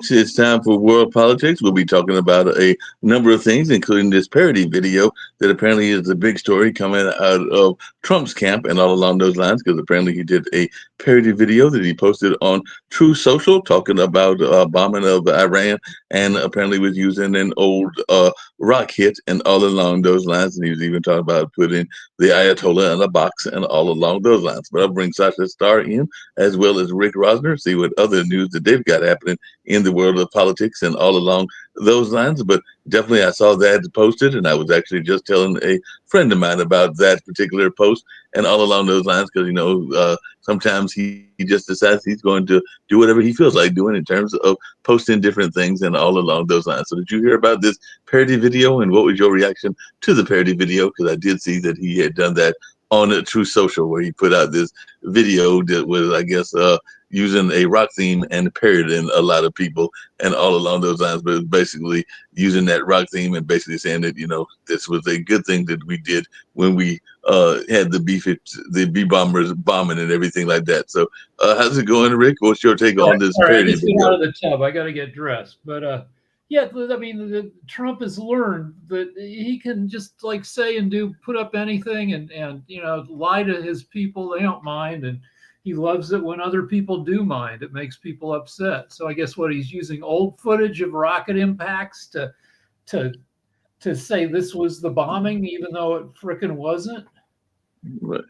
folks. It's time for World Politics. We'll be talking about a number of things, including this parody video that apparently is the big story coming out of Trump's camp and all along those lines, because apparently he did a parody video that he posted on True Social talking about bombing of Iran and apparently was using an old rock hit and all along those lines. And he was even talking about putting the Ayatollah in a box and all along those lines. But I'll bring Sasha Starr in as well as Rick Rosner, see what other news that they've got happening in the world of politics and all along those lines. But definitely, I saw that posted, and I was actually just telling a friend of mine about that particular post and all along those lines because, sometimes he just decides he's going to do whatever he feels like doing in terms of posting different things and all along those lines. So, did you hear about this parody video, and what was your reaction to the parody video? Because I did see that he had done that on a True Social, where he put out this video that was, I guess, using a rock theme and parodying a lot of people and all along those lines, but it's basically using that rock theme and basically saying that, this was a good thing that we did when we had the B bombers bombing and everything like that. So how's it going, Rick? What's your take on this All right, I parody just got video? out of the tub. I got to get dressed. But yeah, I mean, Trump has learned that he can just like say and do, put up anything, and lie to his people. They don't mind, and he loves it when other people do mind. It makes people upset. So I guess what he's using old footage of rocket impacts to to say this was the bombing, even though it frickin' wasn't. Right.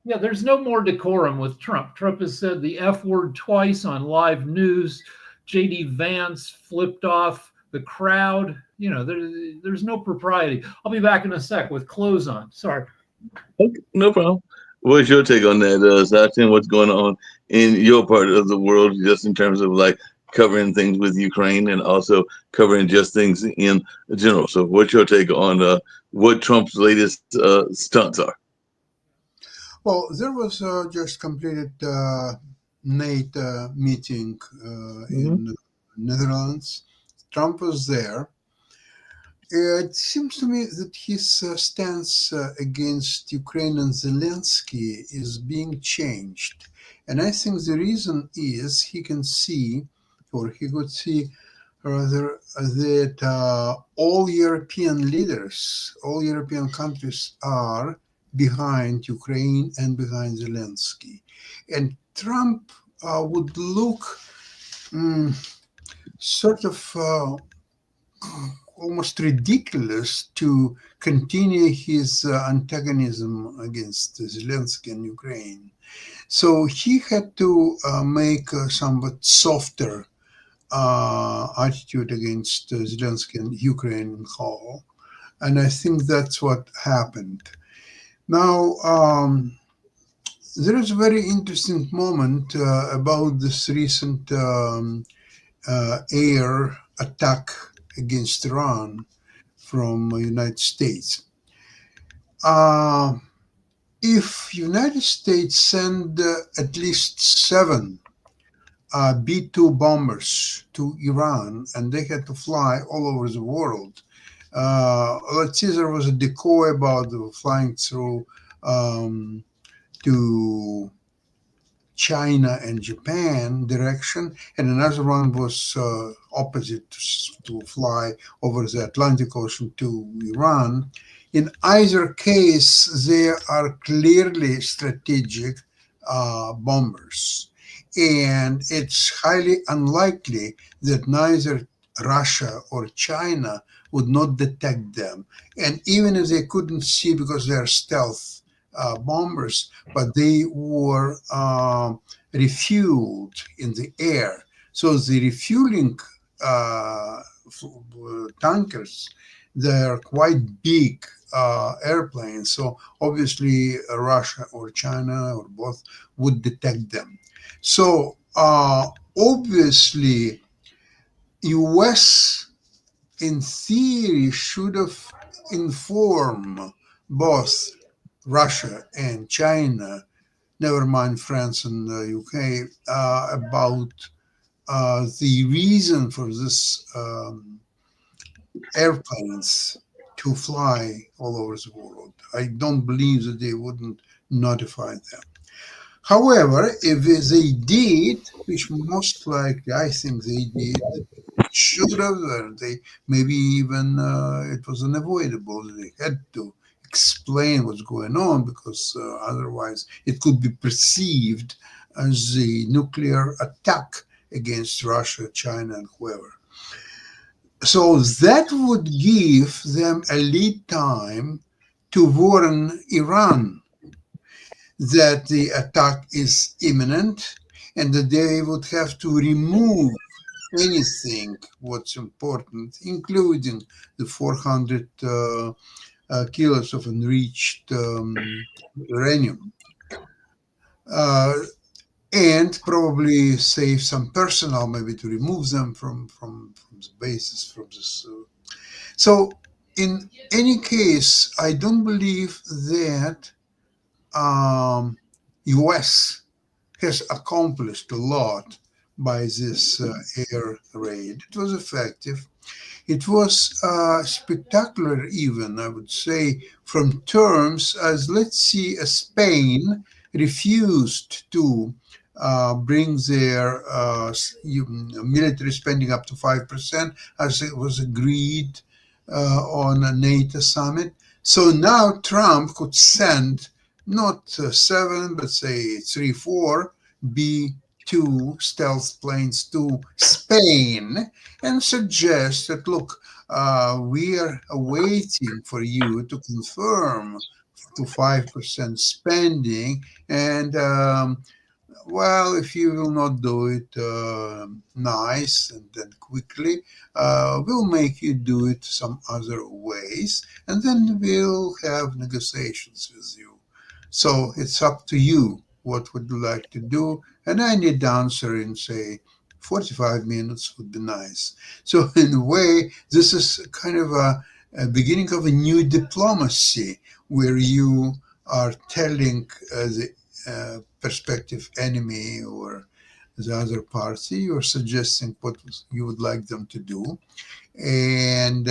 Yeah, there's no more decorum with Trump. Trump has said the F word twice on live news. JD Vance flipped off the crowd. There's no propriety. I'll be back in a sec with clothes on. Sorry. Okay, no problem. What's your take on that, Sachin? What's going on in your part of the world, just in terms of like covering things with Ukraine and also covering just things in general? So, what's your take on what Trump's latest stunts are? Well, there was just completed NATO meeting Hmm. in Netherlands. Trump was there. It seems to me that his stance against Ukraine and Zelensky is being changed. And I think the reason is he can see, or he could see rather, that all European leaders, all European countries are behind Ukraine and behind Zelensky. And Trump would look mm, sort of almost ridiculous to continue his antagonism against Zelensky and Ukraine. So he had to make a somewhat softer attitude against Zelensky and Ukraine in whole. And I think that's what happened. Now, there is a very interesting moment about this recent air attack against Iran from United States. Uh, if United States send at least seven B-2 bombers to Iran and they had to fly all over the world, let's say there was a decoy about flying through um, to China and Japan direction, and another one was opposite to fly over the Atlantic Ocean to Iran. In either case, they are clearly strategic bombers. And it's highly unlikely that neither Russia or China would not detect them. And even if they couldn't see because they're stealth bombers, but they were refueled in the air. So the refueling tankers, they're quite big airplanes. So obviously Russia or China or both would detect them. So obviously US in theory should have informed both Russia and China, never mind France and the UK, about the reason for this airplanes to fly all over the world. I don't believe that they wouldn't notify them. However, if they did, which most likely I think they did, should have, they maybe even it was unavoidable. They had to explain what's going on because otherwise it could be perceived as a nuclear attack against Russia, China, and whoever. So that would give them a lead time to warn Iran that the attack is imminent and that they would have to remove anything what's important, including the 400 kilos of enriched uranium, uh, and probably save some personnel, maybe to remove them from the bases, from this. So, in any case, I don't believe that US has accomplished a lot by this air raid. It was effective. It was spectacular, even, I would say, from terms as, let's see, Spain refused to bring their military spending up to 5%, as it was agreed on a NATO summit. So now Trump could send not seven, but say three, four B 2 stealth planes to Spain and suggest that, look, we are waiting for you to confirm to 5% spending. And well, if you will not do it nice and then quickly, we'll make you do it some other ways, and then we'll have negotiations with you. So it's up to you. What would you like to do? And I need the answer in, say, 45 minutes would be nice. So, in a way, this is kind of a beginning of a new diplomacy where you are telling the prospective enemy or the other party, you're suggesting what you would like them to do, and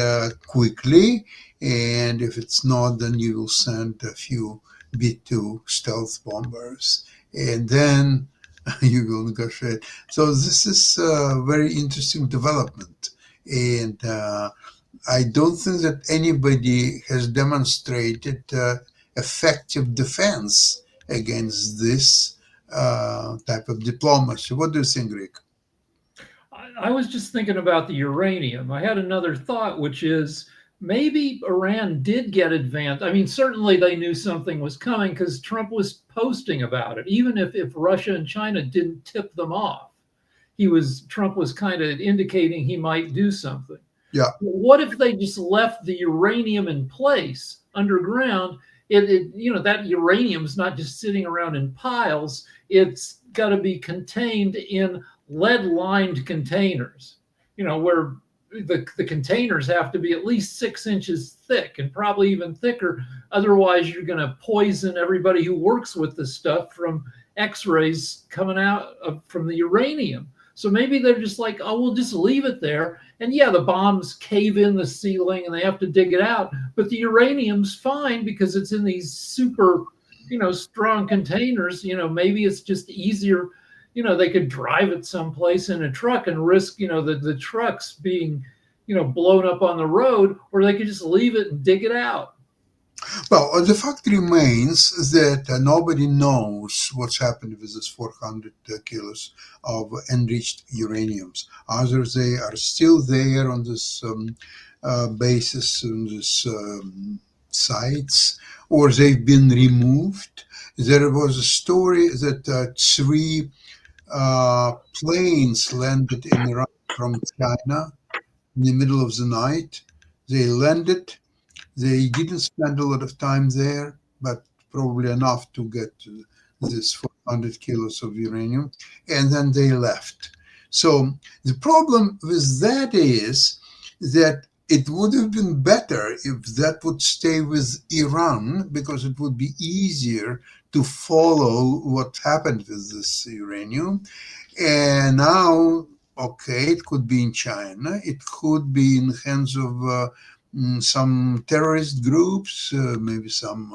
quickly. And if it's not, then you will send a few B 2 stealth bombers, and then you will negotiate. So this is a very interesting development, and I don't think that anybody has demonstrated effective defense against this type of diplomacy. What do you think, Rick? I was just thinking about the uranium. I had another thought, which is maybe Iran did get advanced. I mean, certainly they knew something was coming because Trump was posting about it, even if Russia and China didn't tip them off. Trump was kind of indicating he might do something. Yeah. What if they just left the uranium in place underground? That uranium is not just sitting around in piles. It's got to be contained in lead lined containers, where the containers have to be at least 6 inches thick and probably even thicker. Otherwise, you're going to poison everybody who works with this stuff from x-rays coming out from the uranium. So maybe they're just like, oh, we'll just leave it there. And yeah, the bombs cave in the ceiling and they have to dig it out. But the uranium's fine because it's in these super, strong containers. Maybe it's just easier. They could drive it someplace in a truck and risk, the trucks being, blown up on the road, or they could just leave it and dig it out. Well, the fact remains that nobody knows what's happened with this 400 kilos of enriched uraniums. Either they are still there on this basis, on this sites, or they've been removed. There was a story that three planes landed in Iran from China in the middle of the night. They landed. They didn't spend a lot of time there, but probably enough to get to this 400 kilos of uranium, and then they left. So the problem with that is that it would have been better if that would stay with Iran because it would be easier to follow what happened with this uranium. And now, okay, it could be in China, it could be in the hands of some terrorist groups, maybe some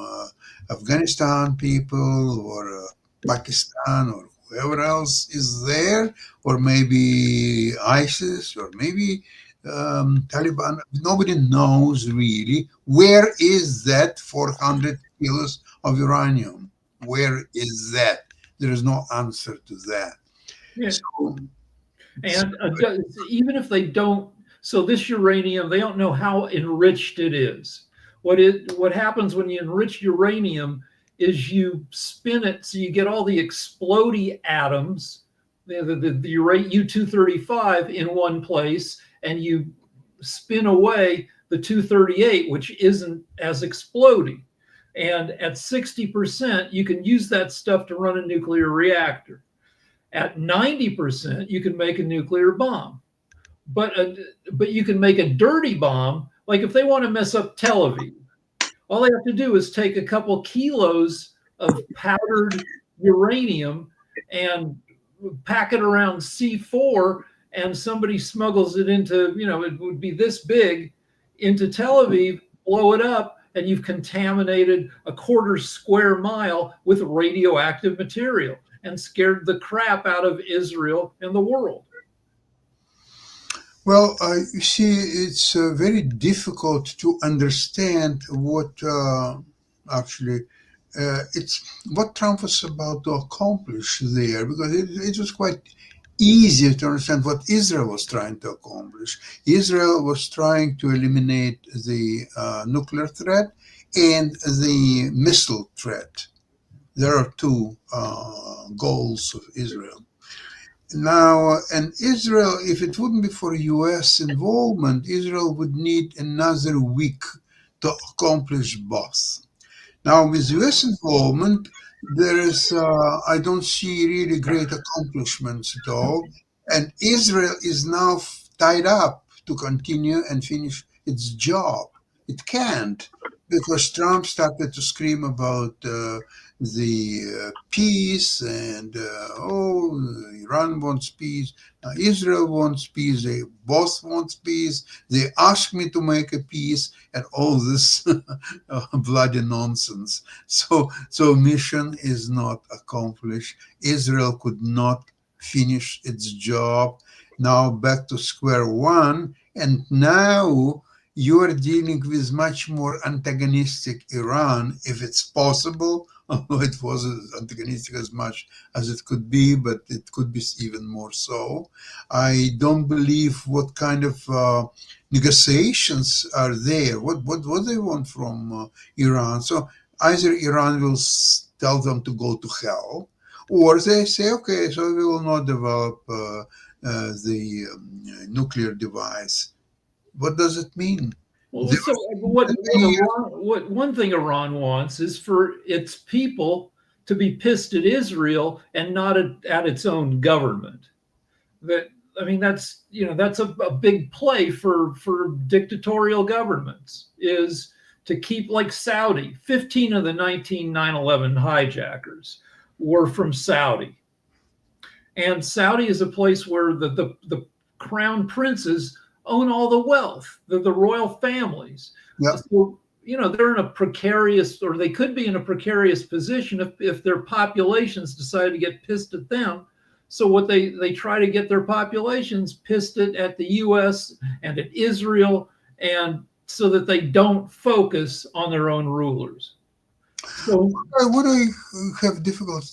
Afghanistan people or Pakistan or whoever else is there, or maybe ISIS, or maybe Taliban. Nobody knows really where is that 400 kilos of uranium. Where is that? There is no answer to that. Yeah. So, And even if they don't, so this uranium, they don't know how enriched it is. What happens when you enrich uranium is you spin it so you get all the explodey atoms, the U-235 in one place, and you spin away the 238, which isn't as exploding. And at 60%, you can use that stuff to run a nuclear reactor. At 90%, you can make a nuclear bomb. But, uh, but you can make a dirty bomb. Like if they want to mess up Tel Aviv, all they have to do is take a couple kilos of powdered uranium and pack it around C4, and somebody smuggles it into, it would be this big, into Tel Aviv, blow it up, and you've contaminated a quarter square mile with radioactive material and scared the crap out of Israel and the world. well, you see, it's very difficult to understand what actually it's what Trump was about to accomplish there, because it was quite easy to understand what Israel was trying to accomplish. Israel was trying to eliminate the nuclear threat and the missile threat. There are two goals of Israel. Now, and Israel, if it wouldn't be for US involvement, Israel would need another week to accomplish both. Now, with US involvement, there is, I don't see really great accomplishments at all. And Israel is now tied up to continue and finish its job. It can't, because Trump started to scream about the peace and, oh, Iran wants peace, Israel wants peace, they both want peace, they asked me to make a peace, and all this bloody nonsense. So mission is not accomplished. Israel could not finish its job. Now back to square one, and now you are dealing with much more antagonistic Iran, if it's possible. Although it wasn't antagonistic as much as it could be, but it could be even more so. I don't believe what kind of negotiations are there. What they want from Iran? So either Iran will tell them to go to hell, or they say, okay, so we will not develop the nuclear device. What does it mean? Well, There so what one thing Iran wants is for its people to be pissed at Israel and not at its own government. That I mean, that's a big play for dictatorial governments, is to keep, like Saudi. 15 of the 19 9/11 hijackers were from Saudi, and Saudi is a place where the crown princes own all the wealth, the royal families. yeah. So, they're in a precarious, or they could be in a precarious position if their populations decide to get pissed at them. So what they try to get their populations pissed at the US and at Israel, and so that they don't focus on their own rulers. So What I have difficult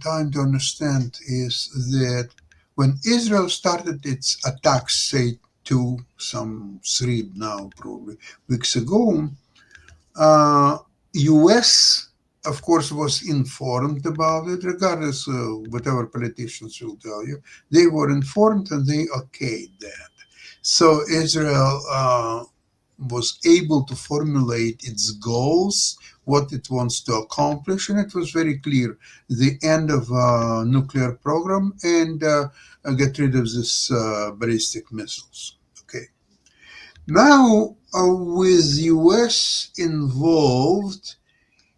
time to understand is that when Israel started its attacks, say some 3 now probably weeks ago, U.S. of course was informed about it, regardless of whatever politicians will tell you. They were informed and they okayed that. So Israel was able to formulate its goals, what it wants to accomplish, and it was very clear: the end of nuclear program and get rid of this ballistic missiles. Okay. Now, with US involved,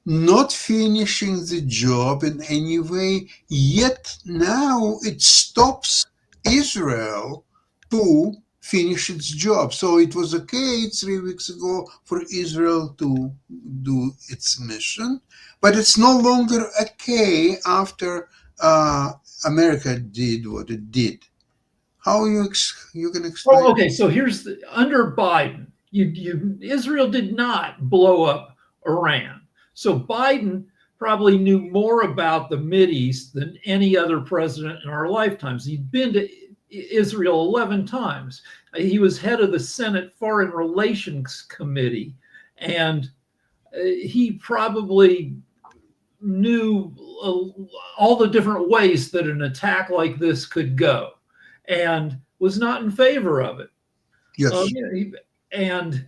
not finishing the job in any way, yet now it stops Israel to finish its job. So it was okay 3 weeks ago for Israel to do its mission, but it's no longer okay after America did what it did. How you can explain? Oh, okay. So here's under Biden, Israel did not blow up Iran. So Biden probably knew more about the Mid East than any other president in our lifetimes. He'd been to Israel 11 times. He was head of the Senate Foreign Relations Committee, and he probably knew all the different ways that an attack like this could go, and was not in favor of it. Yes. And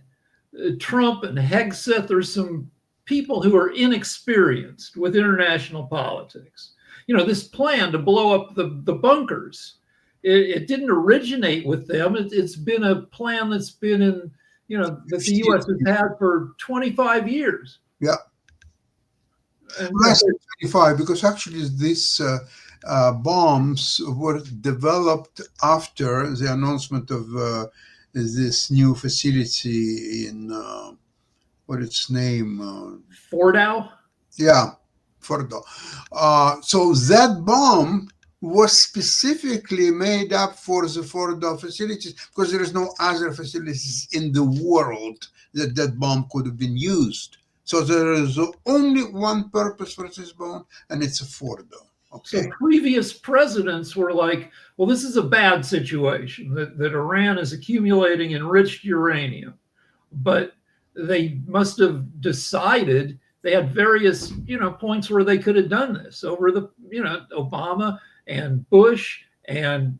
Trump and Hegseth, there's some people who are inexperienced with international politics. This plan to blow up the bunkers, it didn't originate with them. It's been a plan that's been in, that the U.S. has had for 25 years. Yeah. And, Less than 25, because actually these bombs were developed after the announcement of this new facility in what its name? Fordow? Yeah, Fordo. So that bomb was specifically made up for the Fordo facilities because there is no other facilities in the world that bomb could have been used. So there is only one purpose for this bomb, and it's a Fordo. Okay. So previous presidents were like, well, this is a bad situation that Iran is accumulating enriched uranium. But they must have decided they had various, points where they could have done this over the, Obama and Bush and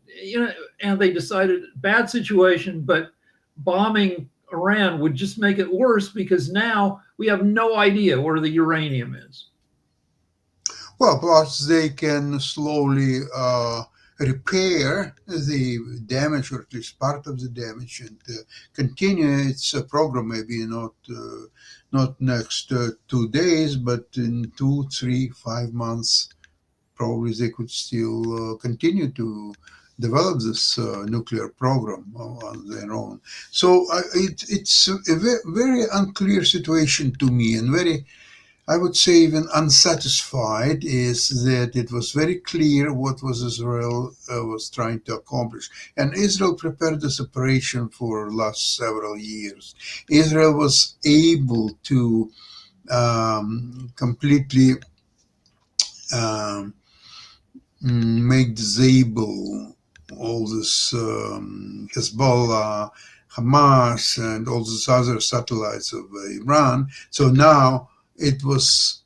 they decided bad situation, but bombing Iran would just make it worse because now we have no idea where the uranium is. Well, plus they can slowly repair the damage, or at least part of the damage, and continue its program. Maybe not next 2 days, but in 2, 3, 5 months, probably they could still continue to develop this nuclear program on their own. So it's a very unclear situation to me, and very, I would say, even unsatisfied, is that it was very clear what was Israel was trying to accomplish. And Israel prepared this operation for last several years. Israel was able to completely um, make disable all this Hezbollah, Hamas, and all these other satellites of Iran. So now it was,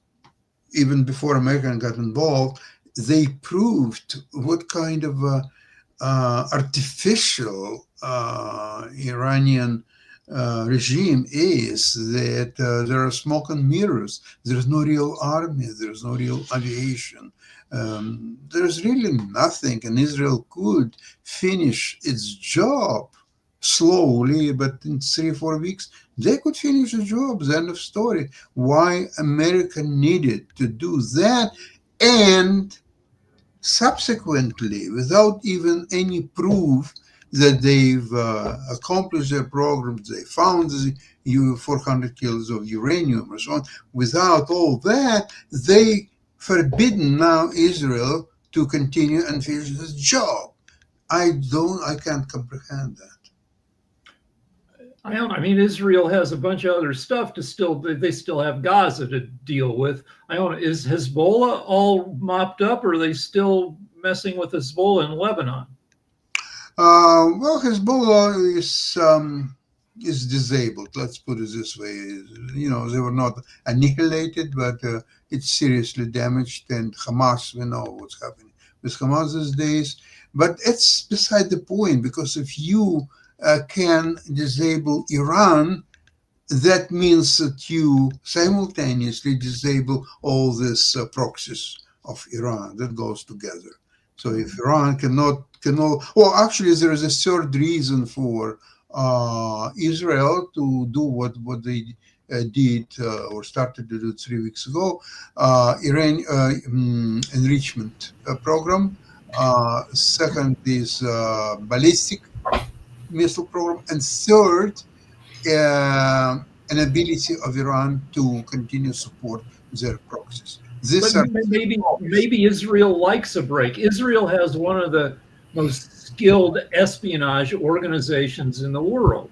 even before America got involved, they proved what kind of artificial Iranian regime is, that there are smoke and mirrors. There's no real army. There's no real aviation. There's really nothing, and Israel could finish its job slowly, but in 3 or 4 weeks, they could finish the job. The end of story. Why America needed to do that, and subsequently, without even any proof that they've accomplished their programs, they found the 400 kilos of uranium or so on. Without all that, they forbidden now Israel to continue and finish this job. I can't comprehend that. I don't. I mean, Israel has a bunch of other stuff to still. They still have Gaza to deal with. I don't. Is Hezbollah all mopped up, or are they still messing with Hezbollah in Lebanon? Well, Hezbollah is disabled. Let's put it this way. They were not annihilated, but it's seriously damaged. And Hamas, we know what's happening with Hamas these days. But it's beside the point, because if you can disable Iran, that means that you simultaneously disable all these proxies of Iran. That goes together. So if Iran cannot, well, actually, there is a third reason for Israel to do what they did or started to do 3 weeks ago. Iran enrichment program. Second is ballistic. missile program, and third, an ability of Iran to continue support their proxies. But These are maybe Israel likes a break. Israel has one of the most skilled espionage organizations in the world.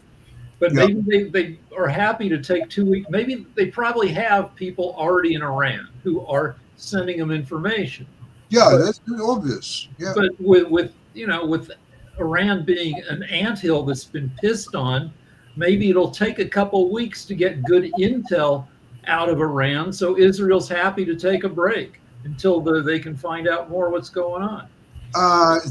But yeah, maybe they are happy to take 2 weeks. Maybe they probably have people already in Iran who are sending them information. yeah, But that's obvious. Yeah. with Iran being an anthill that's been pissed on, maybe it'll take a couple weeks to get good intel out of Iran. So Israel's happy to take a break until they can find out more what's going on.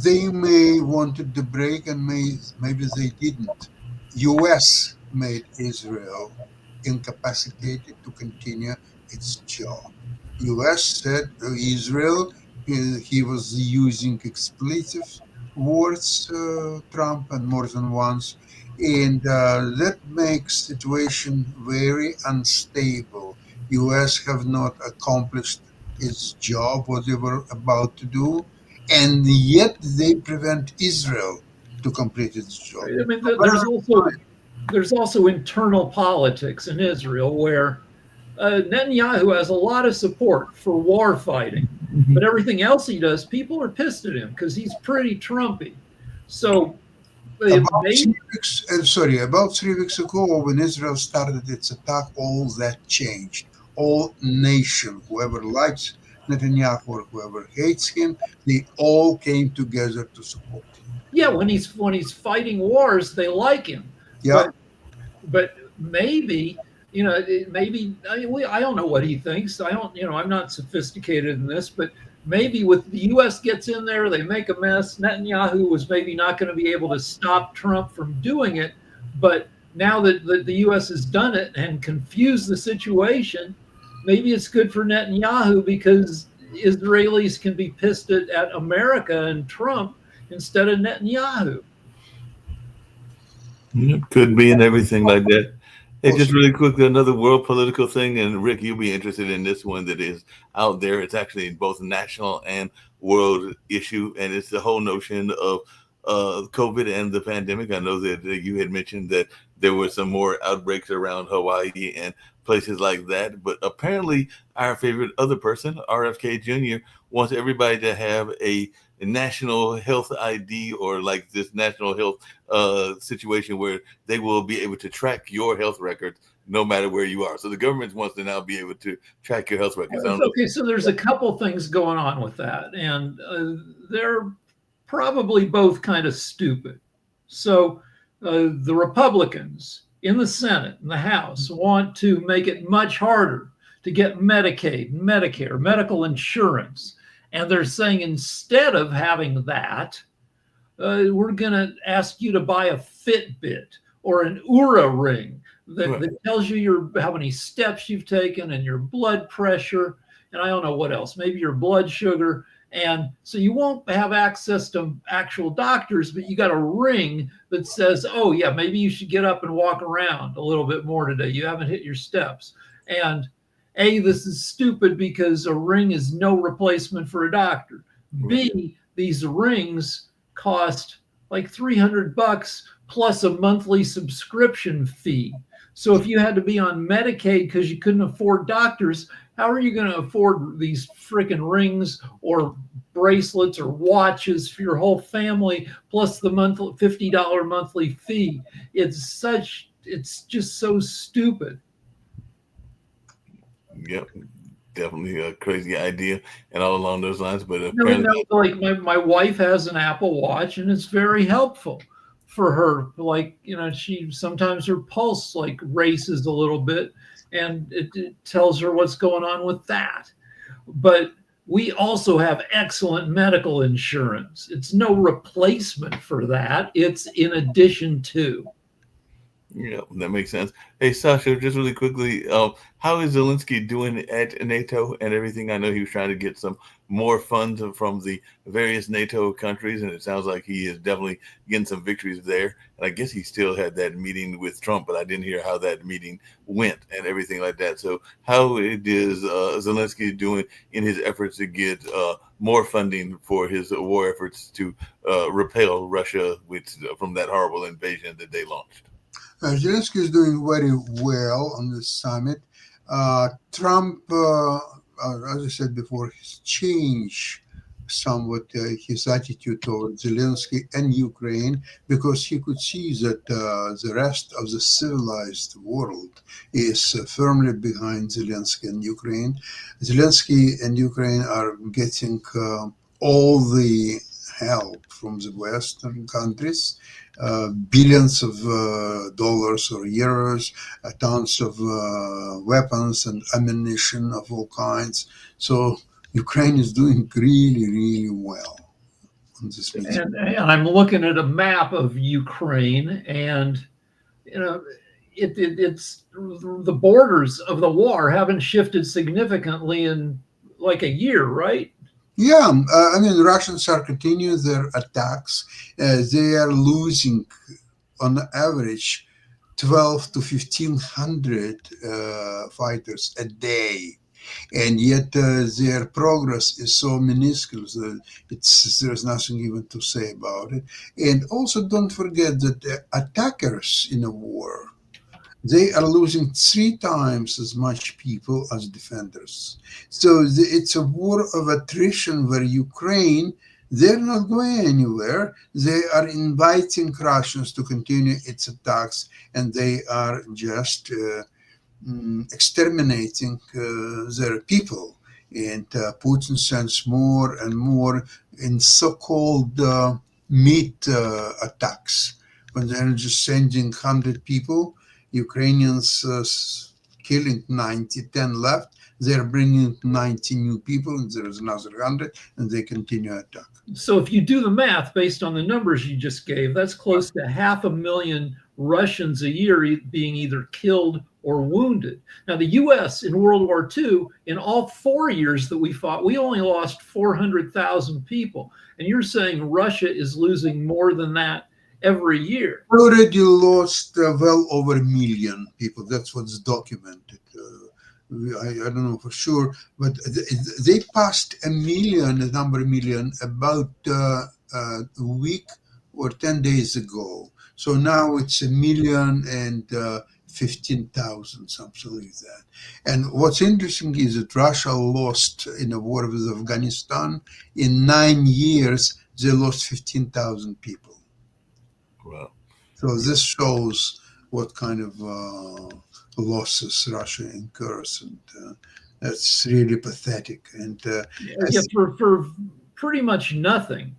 They may wanted the break, and maybe they didn't. U.S. made Israel incapacitated to continue its job. U.S. said Israel, he was using expletive words, Trump, and more than once, and that makes situation very unstable. U.S. have not accomplished its job, what they were about to do, and yet they prevent Israel to complete its job. Right? I mean, A matter of there's also internal politics in Israel where Netanyahu has a lot of support for war fighting, but everything else he does, people are pissed at him because he's pretty Trumpy. So About maybe 3 weeks, sorry, about 3 weeks ago, when Israel started its attack, all that changed. All nation, whoever likes Netanyahu or whoever hates him, they all came together to support him. yeah, when he's fighting wars, they like him, Yeah, but maybe maybe I don't know what he thinks. I don't, I'm not sophisticated in this, but maybe with the U.S. gets in there, they make a mess. Netanyahu was maybe not going to be able to stop Trump from doing it, but now that the U.S. has done it and confused the situation, maybe it's good for Netanyahu because Israelis can be pissed at America and Trump instead of Netanyahu. Could be and everything like that. Hey, just also, really quickly, another world political thing, and Rick, you'll be interested in this one that is out there. It's actually both national and world issue, and it's the whole notion of COVID and the pandemic. I know that you had mentioned that there were some more outbreaks around Hawaii and places like that, but apparently our favorite other person, RFK Jr., wants everybody to have a national health ID or like this national health situation where they will be able to track your health records no matter where you are. So the government wants to now be able to track your health records. I don't know. Okay, so there's a couple things going on with that, and they're probably both kind of stupid. So the Republicans in the Senate and the House want to make it much harder to get Medicaid, Medicare, medical insurance. And they're saying instead of having that, we're going to ask you to buy a Fitbit or an Oura ring Right. that tells you how many steps you've taken and your blood pressure. And I don't know what else, maybe your blood sugar. And so you won't have access to actual doctors, but you got a ring that says, oh, yeah, maybe you should get up and walk around a little bit more today. You haven't hit your steps. And this is stupid because a ring is no replacement for a doctor. Right. B, these rings cost like $300 plus a monthly subscription fee. So if you had to be on Medicaid because you couldn't afford doctors, how are you going to afford these freaking rings or bracelets or watches for your whole family plus the monthly $50 monthly fee? It's just so stupid. Yep. Definitely a crazy idea and all along those lines. But No, apparently, no, like my wife has an Apple Watch and it's very helpful for her. Like, she sometimes her pulse like races a little bit and it tells her what's going on with that. But we also have excellent medical insurance. It's no replacement for that. It's in addition to. yeah, that makes sense. Hey, Sasha, just really quickly, how is Zelensky doing at NATO and everything? I know he was trying to get some more funds from the various NATO countries, and it sounds like he is definitely getting some victories there. And I guess he still had that meeting with Trump, but I didn't hear how that meeting went and everything like that. So, how is Zelensky doing in his efforts to get more funding for his war efforts to repel Russia from that horrible invasion that they launched. Zelensky is doing very well on this summit. Trump, as I said before, has changed somewhat his attitude towards Zelensky and Ukraine because he could see that the rest of the civilized world is firmly behind Zelensky and Ukraine. Zelensky and Ukraine are getting all the help from the Western countries, billions of dollars or euros, tons of weapons and ammunition of all kinds. So Ukraine is doing really, really well on this meeting. And I'm looking at a map of Ukraine, and you know, it's the borders of the war haven't shifted significantly in like a year, right? Yeah, I mean, Russians are continuing their attacks. They are losing, on average, 12 to 1500 fighters a day, and yet their progress is so minuscule that there's nothing even to say about it. And also, don't forget that the attackers in a war, they are losing three times as much people as defenders. So it's a war of attrition where Ukraine, they're not going anywhere. They are inviting Russians to continue its attacks, and they are just exterminating their people. And Putin sends more and more in so-called meat attacks, when they're just sending 100 people, Ukrainians killing 90, 10 left. They're bringing 90 new people, and there's another 100, and they continue attack. So if you do the math based on the numbers you just gave, that's close to 500,000 Russians a year being either killed or wounded. Now, the U.S. in World War II, in all 4 years that we fought, we only lost 400,000 people. And you're saying Russia is losing more than that every year. We already lost well over 1 million people. That's what's documented. I don't know for sure, but they passed 1 million, a number million, about a week or 10 days ago. So now it's 1,015,000, something like that. And what's interesting is that Russia lost in a war with Afghanistan. In 9 years, they lost 15,000 people. Wow. So this shows what kind of losses Russia incurs, and that's really pathetic. And yeah, for pretty much nothing.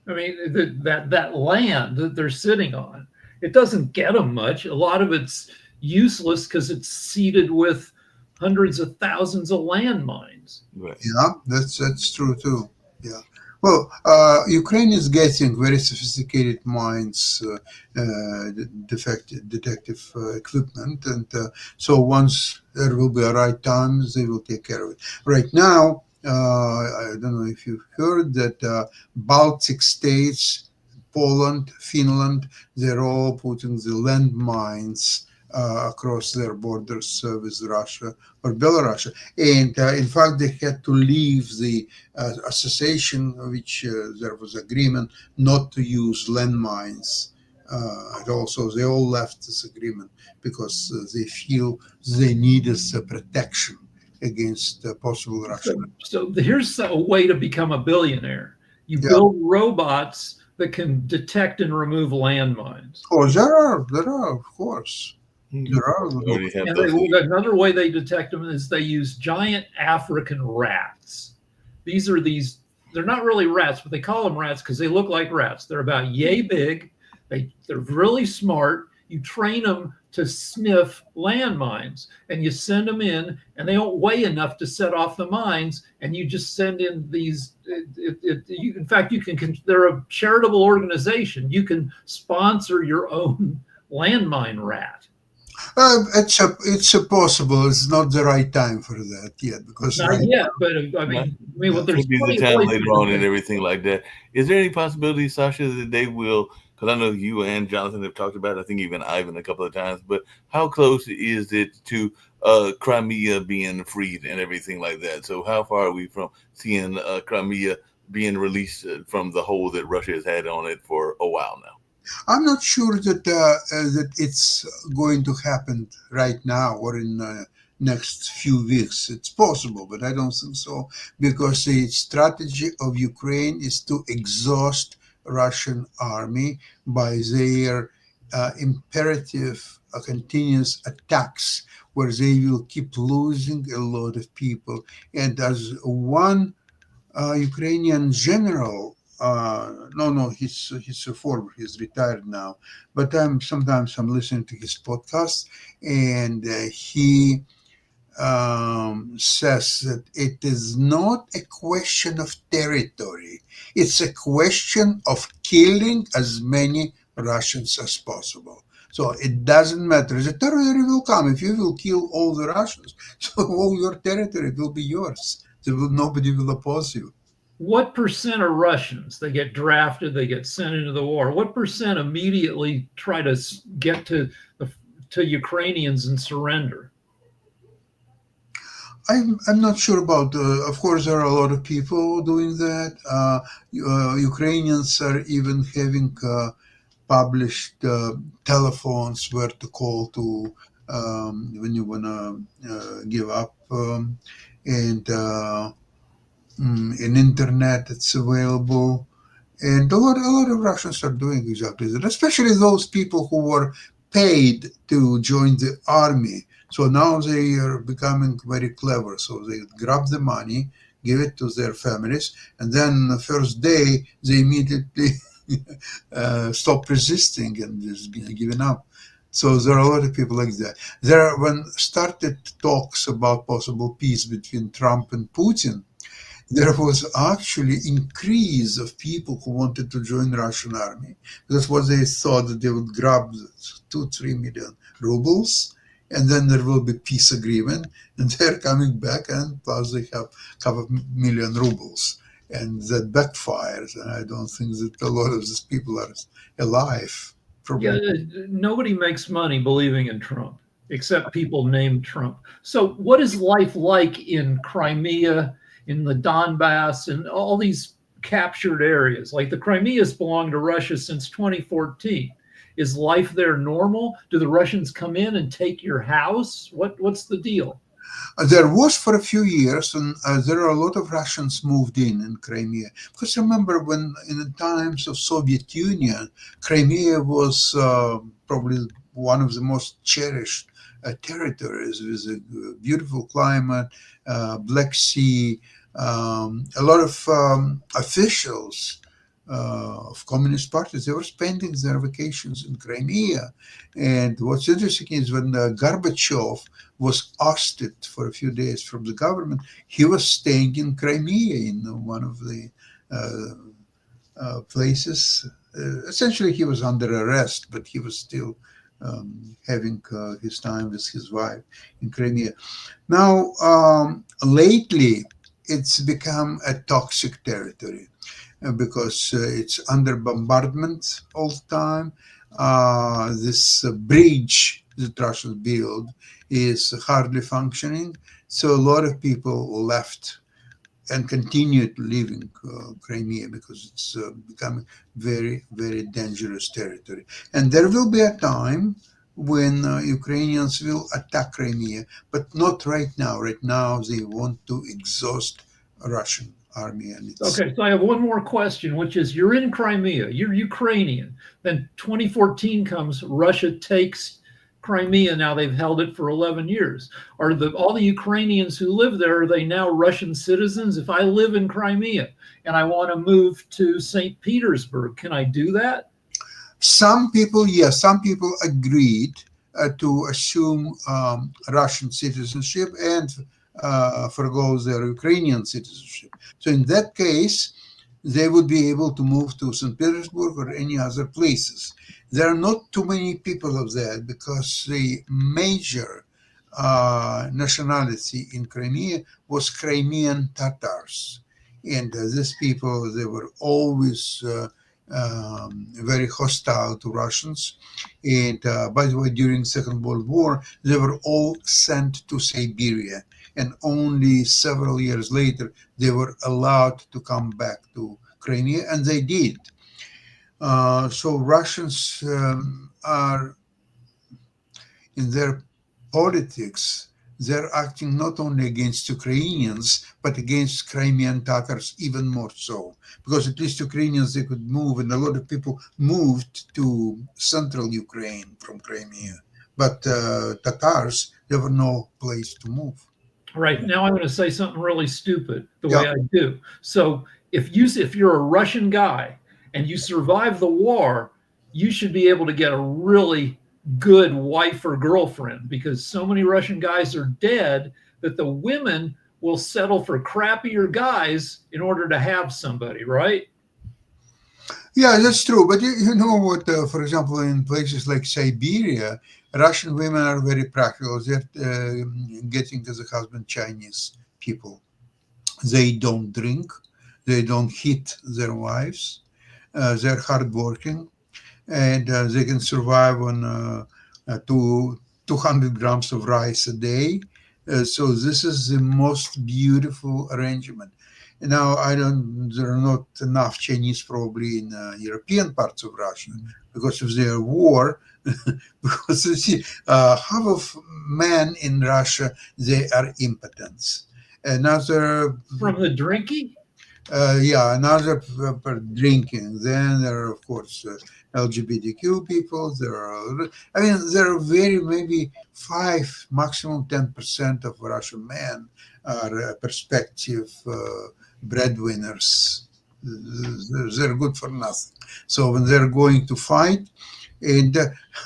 I mean, that land that they're sitting on, it doesn't get them much. A lot of it's useless because it's seeded with hundreds of thousands of landmines. Right. yeah, that's true too. Yeah. Well, Ukraine is getting very sophisticated mines, detective equipment, and so once there will be a right time, they will take care of it. Right now, I don't know if you've heard that Baltic states, Poland, Finland, they're all putting the landmines across their borders with Russia or Belarus. And in fact, they had to leave the association, which there was agreement not to use landmines at all. So they all left this agreement because they feel they needed protection against possible Russian. So here's a way to become a billionaire. You Yeah. build robots that can detect and remove landmines. Oh, there are, of course. There are. Already have And those. another way they detect them is they use giant African rats. They're not really rats, but they call them rats because they look like rats. They're about yay big. They're really smart. You train them to sniff landmines, and you send them in, and they don't weigh enough to set off the mines, and you just send in these. In fact, they're a charitable organization. You can sponsor your own landmine rat. It's possible. It's not the right time for that yet, because Not yet, but I mean, There'll there's be the plenty of time ways later to on do and it. everything like that. Is there any possibility, Sasha, that they will because I know you and Jonathan have talked about it. I think even Ivan a couple of times. But how close is it to Crimea being freed and everything like that? So how far are we from seeing Crimea being released from the hold that Russia has had on it for a while now? I'm not sure that it's going to happen right now or in next few weeks. It's possible, but I don't think so because the strategy of Ukraine is to exhaust Russian army by their imperative continuous attacks, where they will keep losing a lot of people. And as one Ukrainian general. No, he's a former. He's retired now. But sometimes I'm listening to his podcast, and he says that it is not a question of territory. It's a question of killing as many Russians as possible. So it doesn't matter. The territory will come if you will kill all the Russians. So all your territory will be yours. Nobody will oppose you. What percent are Russians? They get drafted, they get sent into the war. What percent immediately try to get to Ukrainians and surrender? I'm not sure about. Of course, there are a lot of people doing that. Ukrainians are even having published telephones where to call to when you wanna give up, and in internet it's available. And a lot of Russians are doing exactly that, especially those people who were paid to join the army. So now they are becoming very clever. So they grab the money, give it to their families, and then the first day they immediately stop resisting and just giving up. So there are a lot of people like that. When started talks about possible peace between Trump and Putin, there was actually increase of people who wanted to join Russian army. That's what they thought, that they would grab 2-3 million rubles, and then there will be peace agreement, and they're coming back, and plus they have a couple of million rubles, and that backfires. And I don't think that a lot of these people are alive. Yeah, Probably. nobody makes money believing in Trump except people named Trump. So, what is life like in Crimea, in the Donbass, and all these captured areas? Like the Crimea's belonged to Russia since 2014. Is life there normal? Do the Russians come in and take your house? What's the deal? There was for a few years, and there are a lot of Russians moved in Crimea. Because remember, when in the times of Soviet Union, Crimea was probably one of the most cherished territories with a beautiful climate, Black Sea. A lot of officials of communist parties, they were spending their vacations in Crimea. And what's interesting is when Gorbachev was ousted for a few days from the government, he was staying in Crimea in one of the places. Essentially, he was under arrest, but he was still having his time with his wife in Crimea. Now, lately, it's become a toxic territory because it's under bombardment all the time. This bridge that Russia built is hardly functioning. So a lot of people left and continued living Crimea because it's becoming very, very dangerous territory. And there will be a time when Ukrainians will attack Crimea, but not right now. Right now, they want to exhaust Russian army and its. Okay, so I have one more question, which is you're in Crimea, you're Ukrainian. Then 2014 comes, Russia takes Crimea. Now they've held it for 11 years. Are all the Ukrainians who live there, are they now Russian citizens? If I live in Crimea and I want to move to St. Petersburg, can I do that? Some people, yes, some people agreed to assume Russian citizenship and forgo their Ukrainian citizenship. So in that case, they would be able to move to St. Petersburg or any other places. There are not too many people of that because the major nationality in Crimea was Crimean Tatars. And these people, they were always very hostile to Russians. And by the way, during Second World War, they were all sent to Siberia, and only several years later they were allowed to come back to Crimea, and they did. So Russians are in their politics. They're acting not only against Ukrainians, but against Crimean Tatars even more so. Because at least Ukrainians, they could move, and a lot of people moved to central Ukraine from Crimea. But Tatars, there were no place to move. Right. Now I'm going to say something really stupid the Yeah, way I do. So if you're a Russian guy and you survive the war, you should be able to get a really good wife or girlfriend because so many Russian guys are dead that the women will settle for crappier guys in order to have somebody, right? yeah, that's true. But you know what, for example, in places like Siberia, Russian women are very practical. They're getting as a husband Chinese people. They don't drink. They don't hit their wives. They're hardworking, and they can survive on 200 grams of rice a day. So this is the most beautiful arrangement. Now, I don't. There are not enough Chinese probably in European parts of Russia because of their war. Because you see, half of men in Russia, they are impotents. Another From the drinking? yeah, another for drinking. Then there are, of course, LGBTQ people. There are, I mean, there are very maybe 5, maximum 10% of Russian men are prospective breadwinners. They're good for nothing. So when they're going to fight, and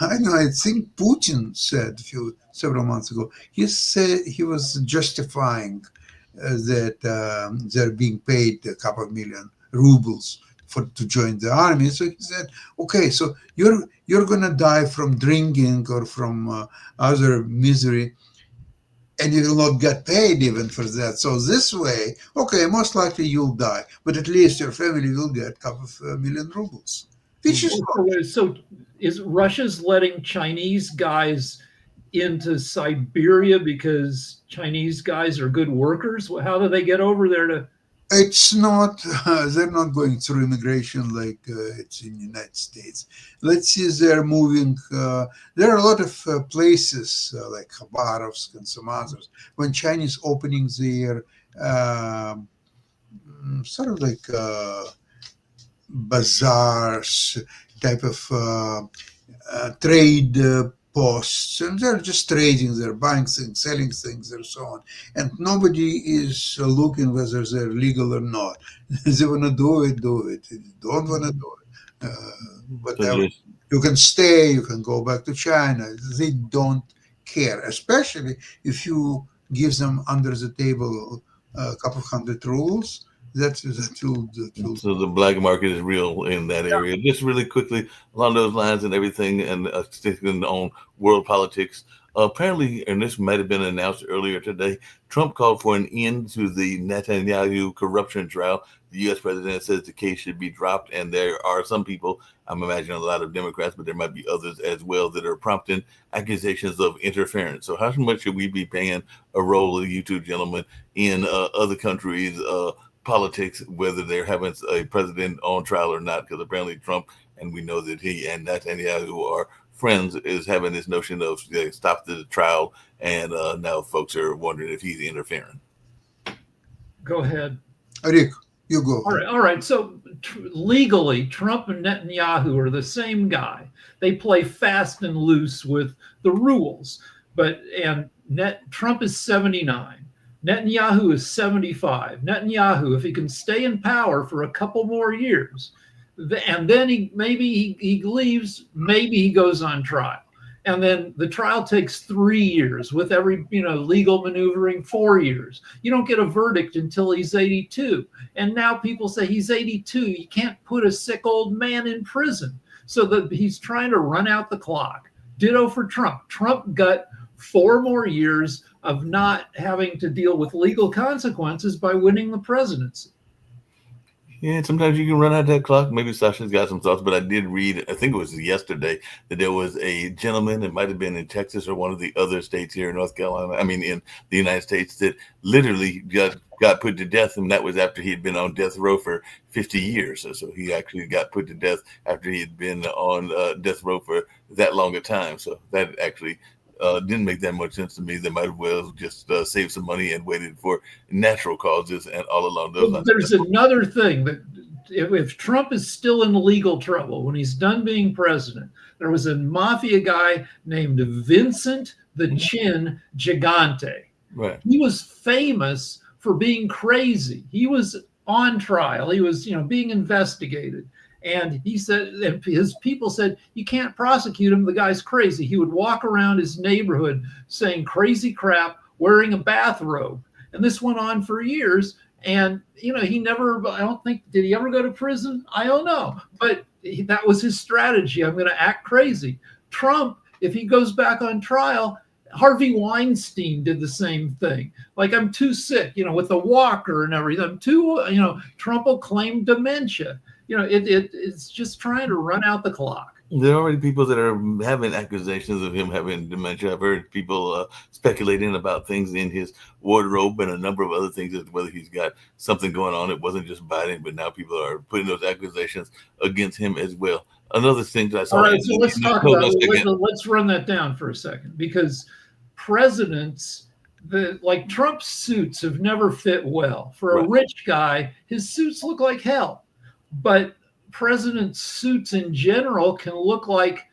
I know, I think Putin said several months ago, he said he was justifying that they're being paid a couple of million rubles for to join the army. So he said, "Okay, so you're gonna die from drinking or from other misery, and you will not get paid even for that. So this way, okay, most likely you'll die, but at least your family will get a couple of million rubles, which is So is Russia's letting Chinese guys into Siberia because Chinese guys are good workers? How do they get over there to? it's not they're not going through immigration like it's in the United States. Let's see, they're moving there are a lot of places like Khabarovsk and some others when Chinese opening their um, sort of like bazaars type of trade posts, and they're just trading, they're buying things, selling things, and so on. And nobody is looking whether they're legal or not. They want to do it, do it. If you don't want to do it, So whatever. yes, You can stay, you can go back to China. They don't care, especially if you give them under the table a couple of hundred rubles. That will so the black market is real in that area. Just really quickly, along those lines and everything, and sticking on world politics. Apparently, and this might have been announced earlier today, Trump called for an end to the Netanyahu corruption trial. The U.S. president says the case should be dropped, and there are some people, I'm imagining a lot of Democrats, but there might be others as well, that are prompting accusations of interference. So, how much should we be paying a role, you two gentlemen, in other countries' politics, whether they're having a president on trial or not, because apparently Trump, and we know that he and Netanyahu are friends, is having this notion of stop the trial, and now folks are wondering if he's interfering. Go ahead. Rick, you go All ahead. right, all right. So legally, Trump and Netanyahu are the same guy. They play fast and loose with the rules. But and Trump is 79. Netanyahu is 75. Netanyahu, if he can stay in power for a couple more years, and then he leaves, maybe he goes on trial. And then the trial takes 3 years with every legal maneuvering 4 years. You don't get a verdict until he's 82. And now people say he's 82. You can't put a sick old man in prison. So that he's trying to run out the clock. Ditto for Trump. Trump got 4 more years of not having to deal with legal consequences by winning the presidency. Yeah, sometimes you can run out that clock. Maybe Sasha's got some thoughts, but I did read, I think it was yesterday, that there was a gentleman, it might have been in Texas or one of the other states here in North Carolina, I mean, in the United States, that literally got put to death. And that was after he had been on death row for 50 years. So he actually got put to death after he had been on death row for that long a time. So that actually didn't make that much sense to me. They might have well just saved some money and waited for natural causes and all along those Well, lines. there's another thing that if Trump is still in legal trouble when he's done being president, there was a mafia guy named Vincent the Mhm. Chin Gigante. Right. He was famous for being crazy. He was on trial. He was, being investigated. And he said, and his people said, you can't prosecute him. The guy's crazy. He would walk around his neighborhood saying crazy crap, wearing a bathrobe. And this went on for years. And, he never, I don't think, did he ever go to prison? I don't know. But that was his strategy. I'm going to act crazy. Trump, if he goes back on trial, Harvey Weinstein did the same thing. Like, I'm too sick, with the walker and everything. I'm too, Trump will claim dementia. It's just trying to run out the clock. There are already people that are having accusations of him having dementia. I've heard people speculating about things in his wardrobe and a number of other things, as whether he's got something going on. It wasn't just Biden, but now people are putting those accusations against him as well. Another thing that I All saw right, in so let's talk no, about no, second. let's run that down for a second, because presidents, like Trump's suits have never fit well. For a Right. rich guy, his suits look like hell. But presidents' suits in general can look like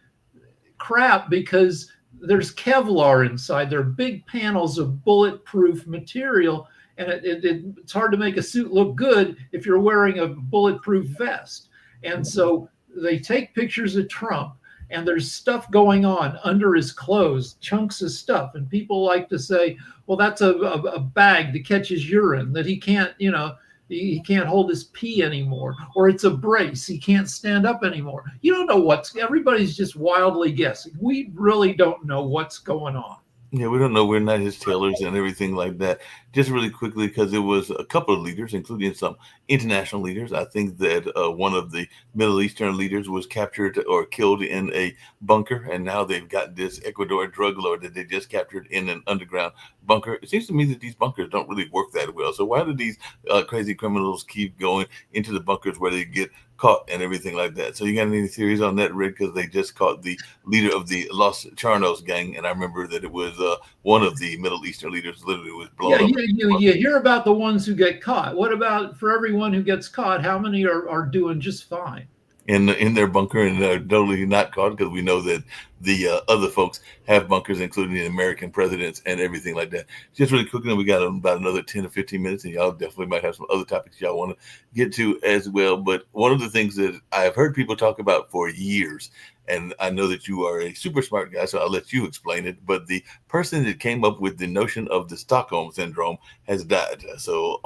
crap because there's Kevlar inside. There are big panels of bulletproof material, and it's hard to make a suit look good if you're wearing a bulletproof vest. And so they take pictures of Trump, and there's stuff going on under his clothes, chunks of stuff. And people like to say, well, that's a bag that catches urine that he can't, he can't hold his pee anymore, or it's a brace, he can't stand up anymore. You don't know everybody's just wildly guessing. We really don't know what's going on. Yeah, we don't know. We're not his tailors and everything like that. Just really quickly, because it was a couple of leaders, including some international leaders. I think that one of the Middle Eastern leaders was captured or killed in a bunker, and now they've got this Ecuador drug lord that they just captured in an underground bunker. It seems to me that these bunkers don't really work that well. So why do these crazy criminals keep going into the bunkers where they get caught and everything like that? So you got any theories on that, Rick? Because they just caught the leader of the Los Charnos gang, and I remember that it was one of the Middle Eastern leaders literally was Yeah, blown up you hear about the ones who get caught. What about for everyone who gets caught? How many are doing just fine? in their bunker and totally not caught, because we know that the other folks have bunkers, including the American presidents and everything like that. Just really quickly, we got about another 10 or 15 minutes, and y'all definitely might have some other topics y'all want to get to as well. But one of the things that I've heard people talk about for years, and I know that you are a super smart guy, so I'll let you explain it. But the person that came up with the notion of the Stockholm syndrome has died. So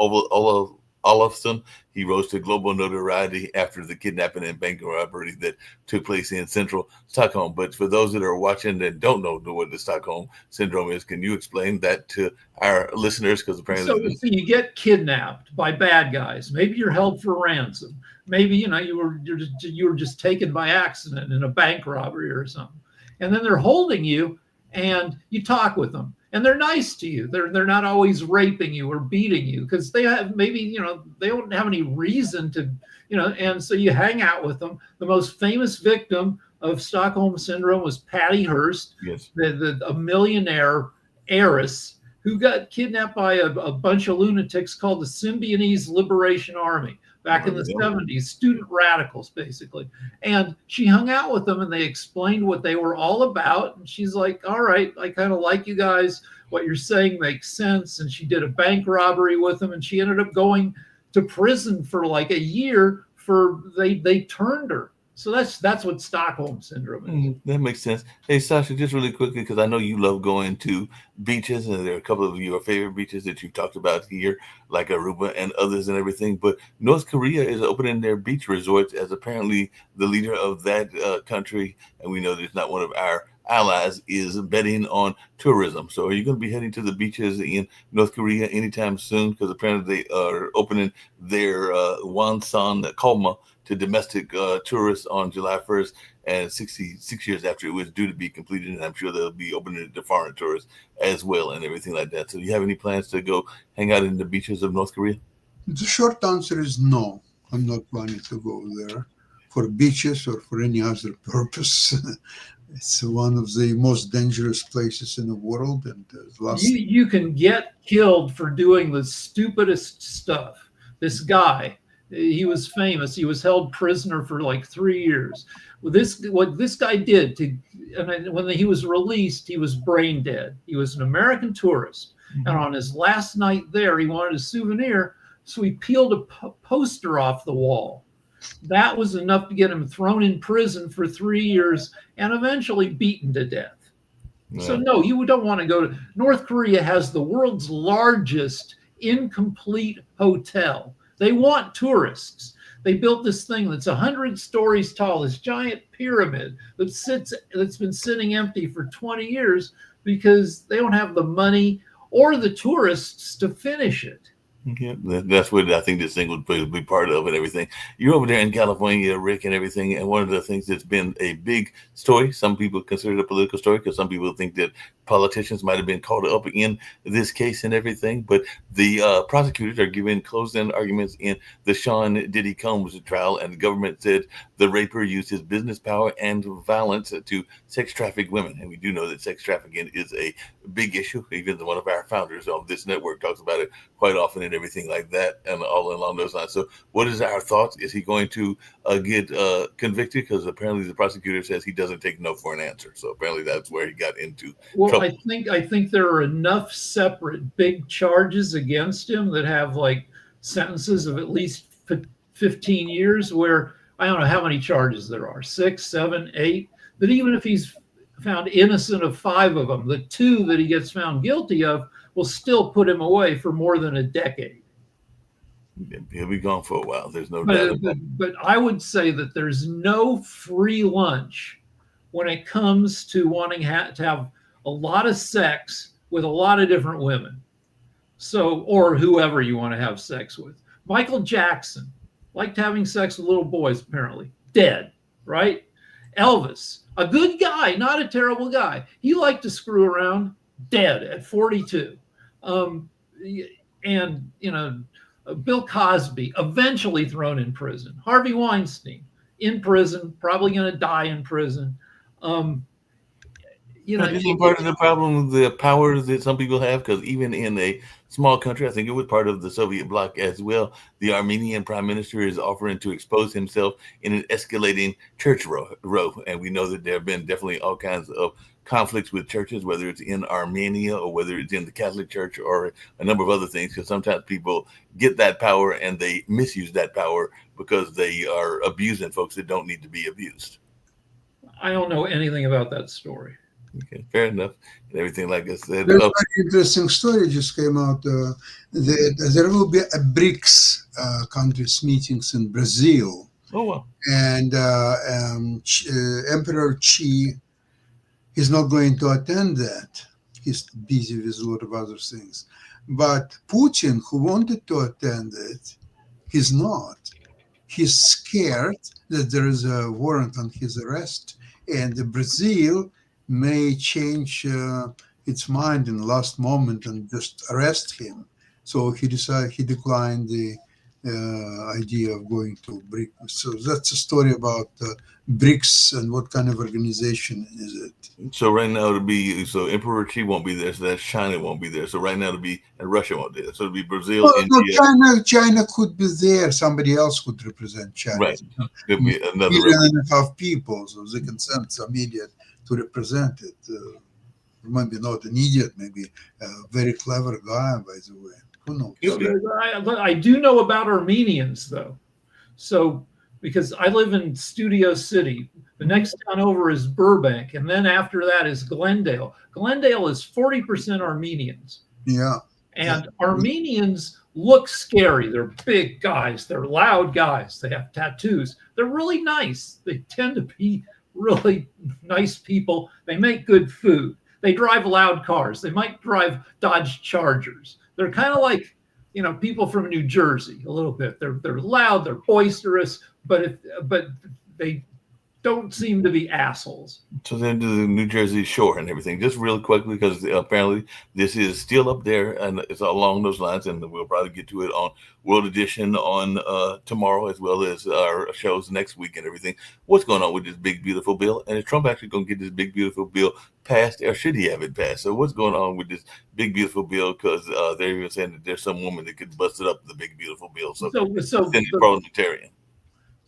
Olafson, he rose to global notoriety after the kidnapping and bank robbery that took place in central Stockholm. But for those that are watching that don't know what the Stockholm syndrome is, can you explain that to our listeners? Because apparently, So you get kidnapped by bad guys. Maybe you're held for ransom. Maybe you were just taken by accident in a bank robbery or something, and then they're holding you, and you talk with them, and they're nice to you. They're not always raping you or beating you, because they have maybe they don't have any reason to, and so you hang out with them. The most famous victim of Stockholm syndrome was Patty Hearst, yes, a millionaire heiress who got kidnapped by a bunch of lunatics called the Symbionese Liberation Army back in the 70s, student radicals, basically. And she hung out with them, and they explained what they were all about. And she's like, all right, I kind of like you guys. What you're saying makes sense. And she did a bank robbery with them, and she ended up going to prison for like a year for they turned her. So that's what Stockholm syndrome is. That makes sense. Hey, Sasha, just really quickly, because I know you love going to beaches, and there are a couple of your favorite beaches that you've talked about here, like Aruba and others and everything. But North Korea is opening their beach resorts, as apparently the leader of that country, and we know that it's not one of our allies is betting on tourism. So, are you going to be heading to the beaches in North Korea anytime soon? Because apparently they are opening their Wonsan Kolma to domestic tourists on July 1st, and 66 years after it was due to be completed. And I'm sure they'll be opening it to foreign tourists as well and everything like that. So, do you have any plans to go hang out in the beaches of North Korea? The short answer is no. I'm not planning to go there for beaches or for any other purpose. It's one of the most dangerous places in the world. And You can get killed for doing the stupidest stuff. This guy, he was famous. He was held prisoner for like 3 years. Well, this what this guy did to, and when he was released, he was brain dead. He was an American tourist, and on his last night there, he wanted a souvenir, so he peeled a poster off the wall. That was enough to get him thrown in prison for 3 years and eventually beaten to death. So Yeah. no, you don't want to go to North Korea. Has the world's largest incomplete hotel. They want tourists. They built this thing that's 100 stories tall, this giant pyramid that's been sitting empty for 20 years because they don't have the money or the tourists to finish it. Yeah, that's what I think this thing would be part of and everything. You're over there in California, Rick, and everything. And one of the things that's been a big story, some people consider it a political story because some people think that politicians might have been caught up in this case and everything. But the prosecutors are giving closed-end arguments in the Sean Diddy Combs trial, and the government said the raper used his business power and violence to sex traffic women. And we do know that sex trafficking is a big issue. Even one of our founders of this network talks about it quite often and everything like that, and all along those lines. So, what is our thoughts? Is he going to get convicted? Because apparently the prosecutor says he doesn't take no for an answer. So apparently that's where he got into Well, trouble. I think there are enough separate big charges against him that have like sentences of at least 15 years. Where I don't know how many charges there are, six, seven, eight. That even if he's found innocent of five of them, the two that he gets found guilty of will still put him away for more than a decade. He'll be gone for a while. There's no doubt But, about but, but I would say that there's no free lunch when it comes to wanting to have a lot of sex with a lot of different women. So, or whoever you want to have sex with. Michael Jackson liked having sex with little boys, apparently. Dead, right? Elvis, a good guy, not a terrible guy. He liked to screw around, dead at 42. Um, and, Bill Cosby, eventually thrown in prison. Harvey Weinstein, in prison, probably going to die in prison. Um, you know, But isn't part of the problem the power that some people have? Because even in a small country, I think it was part of the Soviet bloc as well. The Armenian prime minister is offering to expose himself in an escalating church row. And we know that there have been definitely all kinds of conflicts with churches, whether it's in Armenia or whether it's in the Catholic Church or a number of other things. Because sometimes people get that power and they misuse that power because they are abusing folks that don't need to be abused. I don't know anything about that story. Okay, fair enough. And everything like I said. there's a very interesting story just came out. There will be a BRICS countries meetings in Brazil, Oh well. and Emperor Xi is not going to attend that. He's busy with a lot of other things. But Putin, who wanted to attend it, he's not. He's scared that there is a warrant on his arrest, and Brazil may change its mind in the last moment and just arrest him. So he declined the idea of going to BRICS. So that's a story about BRICS and what kind of organization is it. So right now it'll be Emperor Xi won't be there, so that's China won't be there. So right now it'll be and Russia won't be there. So it'll be Brazil, No, no, India, China could be there. Somebody else could represent China. right. There'll be another Million and a half people, so they can send some idiot to represent it. Maybe not an idiot, maybe a very clever guy, by the way. Who knows? I do know about Armenians, though. So, because I live in Studio City, the next town over is Burbank, and then after that is Glendale. Glendale is 40% Armenians. Yeah. And Armenians look scary. They're big guys, they're loud guys, they have tattoos. They're really nice. They tend to be really nice people. They make good food. They drive loud cars. They might drive Dodge Chargers. They're kind of like, people from New Jersey a little bit. They're loud, they're boisterous, but they don't seem to be assholes. So then to the New Jersey shore and everything, just real quickly, because apparently this is still up there and it's along those lines, and we'll probably get to it on World Edition on tomorrow, as well as our shows next week and everything. What's going on with this big beautiful bill? And is Trump actually going to get this big beautiful bill passed, or should he have it passed? So what's going on with this big beautiful bill? Because they're even saying that there's some woman that could bust it up the big beautiful bill. So, it's parliamentarian.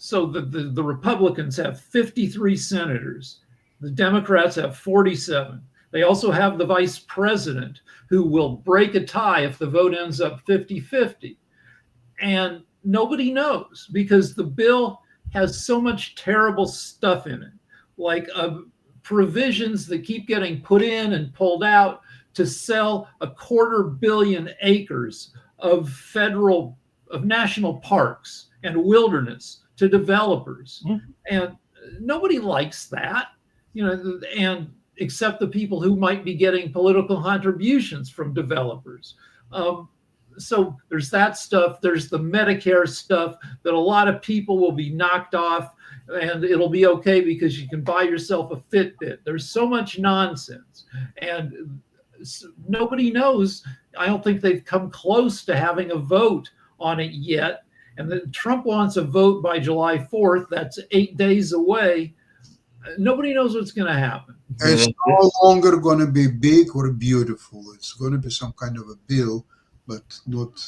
So the Republicans have 53 senators. The Democrats have 47. They also have the vice president who will break a tie if the vote ends up 50-50. And nobody knows because the bill has so much terrible stuff in it, like provisions that keep getting put in and pulled out to sell 250 million acres of national parks and wilderness to developers. Mm-hmm. And nobody likes that, and except the people who might be getting political contributions from developers. So there's that stuff. There's the Medicare stuff that a lot of people will be knocked off, and it'll be okay because you can buy yourself a Fitbit. There's so much nonsense, and nobody knows. I don't think they've come close to having a vote on it yet. And then Trump wants a vote by July 4th. That's 8 days away. Nobody knows what's going to happen. It's no longer going to be big or beautiful. It's going to be some kind of a bill, but not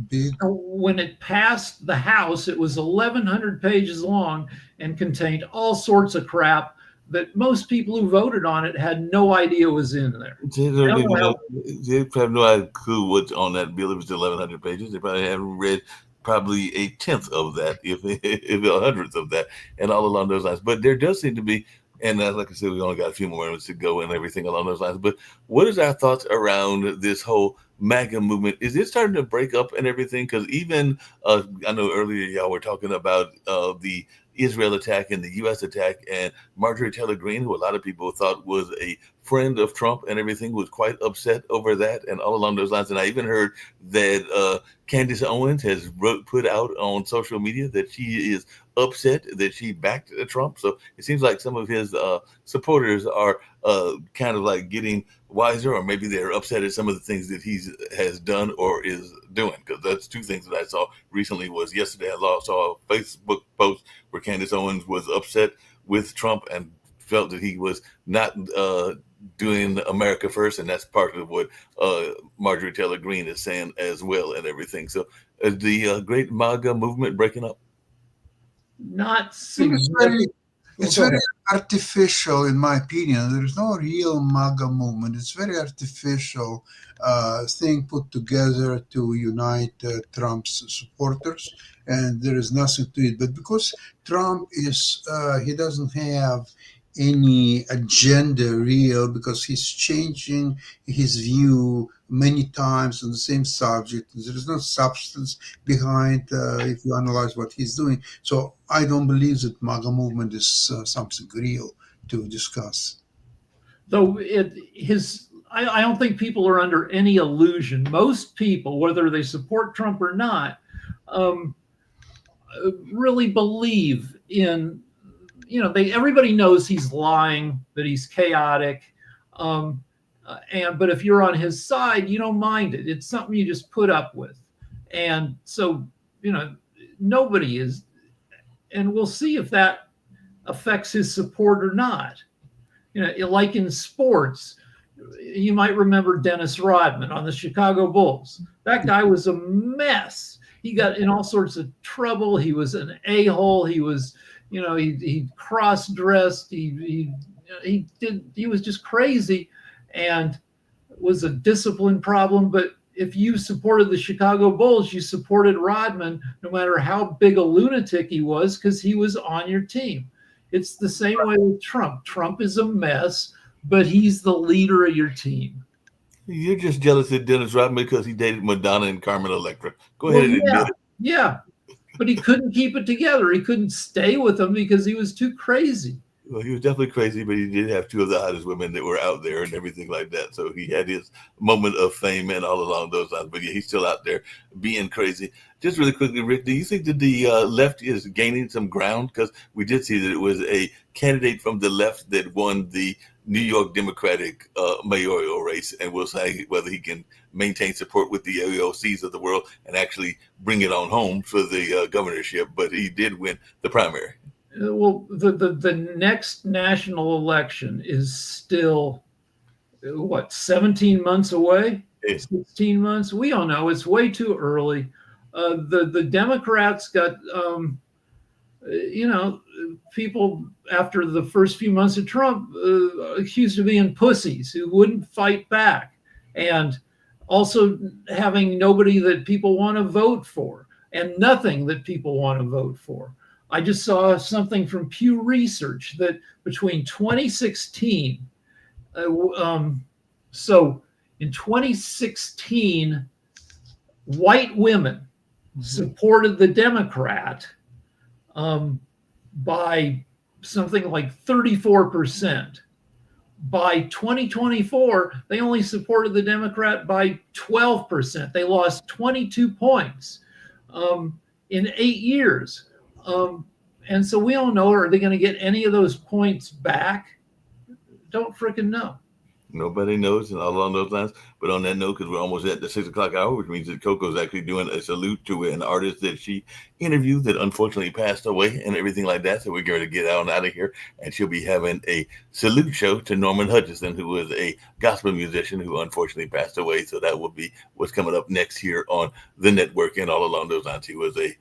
big. When it passed the House, it was 1,100 pages long and contained all sorts of crap that most people who voted on it had no idea was in there. They have no clue what's on that bill. It was 1,100 pages. They probably haven't read probably a tenth of that, if a hundredth of that, and all along those lines. But there does seem to be, and like I said, we only got a few more minutes to go and everything along those lines. But what is our thoughts around this whole MAGA movement? Is it starting to break up and everything? Because even I know earlier y'all were talking about the Israel attack and the U.S. attack, and Marjorie Taylor Greene, who a lot of people thought was a friend of Trump and everything, was quite upset over that and all along those lines. And I even heard that Candace Owens has put out on social media that she is upset that she backed Trump. So it seems like some of his supporters are kind of like getting wiser, or maybe they're upset at some of the things that he has done or is doing. Because that's two things that I saw recently. Was yesterday I saw a Facebook post where Candace Owens was upset with Trump and felt that he was not doing America first, and that's part of what Marjorie Taylor Greene is saying as well and everything. So the great MAGA movement breaking up? Not it's very artificial, in my opinion. There's no real MAGA movement. It's very artificial thing put together to unite Trump's supporters, and there is nothing to it. But because Trump he doesn't have any agenda real, because he's changing his view many times on the same subject. There is no substance behind if you analyze what he's doing. So I don't believe that MAGA movement is something real to discuss. Though I don't think people are under any illusion. Most people, whether they support Trump or not, really believe in, everybody knows he's lying, that he's chaotic. But if you're on his side, you don't mind it. It's something you just put up with. And so, nobody is, and we'll see if that affects his support or not. Like in sports, you might remember Dennis Rodman on the Chicago Bulls. That guy was a mess. He got in all sorts of trouble. He was an a-hole. He was, he cross-dressed. He was just crazy, and was a discipline problem. But if you supported the Chicago Bulls, you supported Rodman, no matter how big a lunatic he was, because he was on your team. It's the same way with Trump. Trump is a mess, but he's the leader of your team. You're just jealous of Dennis Rodman because he dated Madonna and Carmen Electra. Go ahead and admit it. Yeah, but he couldn't keep it together. He couldn't stay with them because he was too crazy. Well, he was definitely crazy, but he did have two of the hottest women that were out there and everything like that. So he had his moment of fame and all along those lines. But yeah, he's still out there being crazy. Just really quickly, Rick, do you think that the left is gaining some ground? Because we did see that it was a candidate from the left that won the New York Democratic mayoral race, and we'll see whether he can maintain support with the AOCs of the world and actually bring it on home for the governorship. But he did win the primary. Well, the next national election is still what, 17 months away, Yeah. 16 months. We don't know. It's way too early. The Democrats got you know, people after the first few months of Trump accused of being pussies who wouldn't fight back, and also having nobody that people want to vote for and nothing that people want to vote for. I just saw something from Pew Research that between 2016, so in 2016, white women supported the Democrat by something like 34%. By 2024, they only supported the Democrat by 12%. They lost 22 points in 8 years. And so we don't know, are they going to get any of those points back? Don't freaking know. Nobody knows, and all along those lines. But on that note, because we're almost at the 6 o'clock hour, which means that Coco's actually doing a salute to an artist that she interviewed that unfortunately passed away and everything like that. So we're going to get out of here, and she'll be having a salute show to Norman Hutchinson, who was a gospel musician who unfortunately passed away. So that will be what's coming up next here on the network, and all along those lines. He was a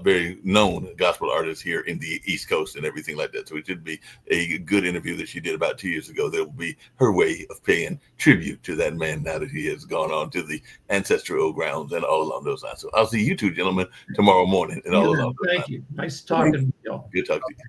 very known gospel artist here in the East Coast and everything like that. So it should be a good interview that she did about 2 years ago. That will be her way of paying tribute to that man now that he has gone on to the ancestral grounds and all along those lines. So I'll see you two gentlemen tomorrow morning and all along those lines. Thank you. Nice talking to y'all. Good talk to you.